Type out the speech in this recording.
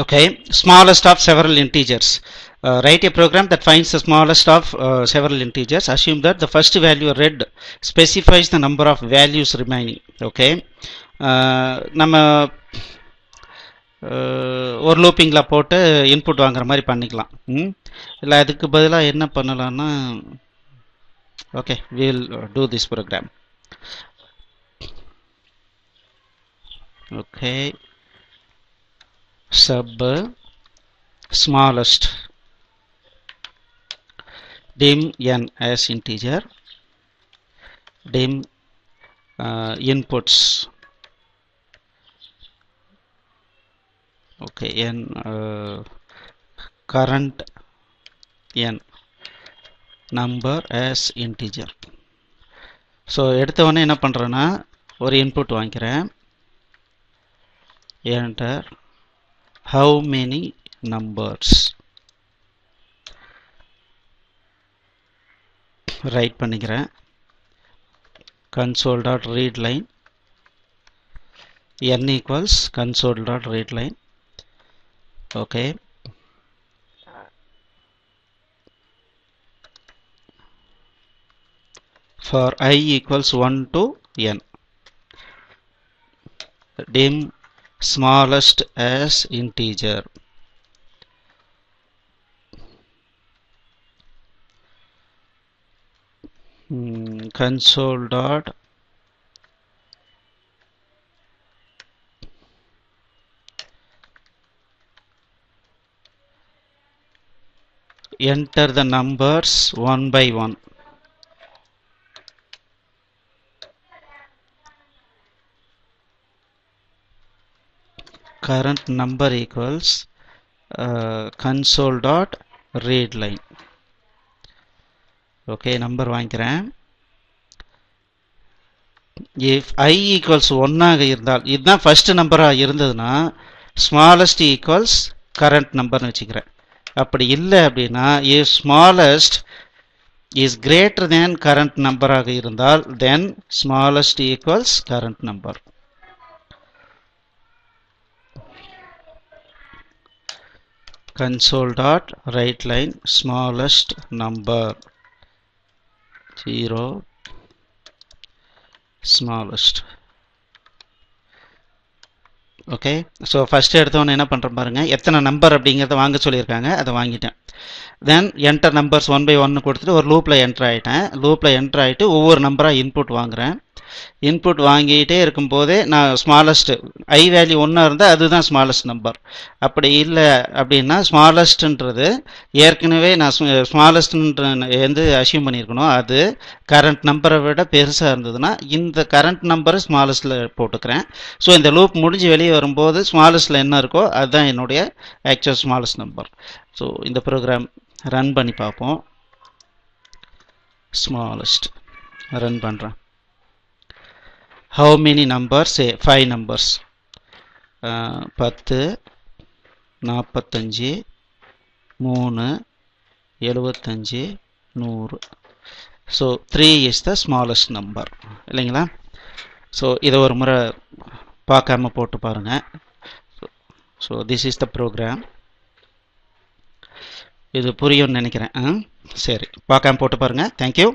Okay, smallest of several integers. Write a program that finds the smallest of several integers. Assume that the first value read specifies the number of values remaining. Okay, நம்ம ஒரு லூப்பிங்கில் போட்டு input வாங்குற மாதிரி பண்ணிக்கலாம். இல்லை அதுக்கு பதிலாக என்ன பண்ணலாம்னா, okay, we'll do this program. Okay, sub smallest dim n as integer, dim inputs, okay, n current n number as integer. So எடுத்தவொடனே என்ன பண்ணுறேன்னா, ஒரு இன்புட் வாங்கிக்கிறேன். enter how many numbers, write பண்ணிக்கிறேன். console.readline n equals console.readline. okay, for I equals 1 to n, dim smallest as integer. Console dot enter the numbers one by one. Current number equals console dot read line. okay, number வாங்கிக்கிறேன். if I equals 1 ஆக இருந்தால், இதுதான் first number இருந்ததுன்னா smallest equals current number வச்சுக்கிறேன். அப்படி இல்லை அப்படின்னா, if smallest is greater than current number ஆக இருந்தால், then smallest equals current number. console dot write line smallest number 0 smallest. Okay, so first எடுத்தவொன்னே என்ன பண்ணுறேன் பாருங்கள், எத்தனை நம்பர் அப்படிங்கிறத வாங்க சொல்லியிருக்காங்க, அதை வாங்கிட்டேன். தென் என்டர் நம்பர்ஸ் 1 by 1 கொடுத்துட்டு ஒரு லூப்பில் என்ட்ரு ஆகிட்டேன். லூப்பில் என்ட்ரு ஆகிட்டு ஒவ்வொரு நம்பராக இன்புட் வாங்குகிறேன். இன்புட் வாங்கிட்டே இருக்கும்போதே நான் ஸ்மாலஸ்ட் ஐ வேல்யூ 1 இருந்தால் அதுதான் ஸ்மாலஸ்ட் நம்பர். அப்படி இல்லை அப்படின்னா ஸ்மாலஸ்ட்ன்றது ஏற்கனவே நான் ஸ்மாலஸ்ட்ன்ற எந்த அசியூம் பண்ணியிருக்கணும், அது கரண்ட் நம்பரை விட பெருசாக இருந்ததுன்னா இந்த கரண்ட் நம்பரை ஸ்மாலஸ்ட்டில் போட்டுக்கிறேன். ஸோ இந்த லூப் முடிஞ்சு வெளியே வரும்போது ஸ்மாலஸ்ட்டில் என்ன இருக்கோ அதுதான் என்னுடைய ஆக்சுவல் ஸ்மாலஸ்ட் நம்பர். ஸோ இந்த ப்ரோக்ராம் ரன் பண்ணி பார்ப்போம். ஸ்மாலஸ்ட் ரன் பண்ணுறேன். how many numbers? say 5 numbers. 10 45 3 75 100. so 3 is the smallest number இல்லைங்களா? ஸோ இதை ஒரு முறை பார்க்காம போட்டு பாருங்கள். So this is the program. இது புரியும்னு நினைக்கிறேன். சரி, பார்க்காம போட்டு பாருங்கள். தேங்க்யூ.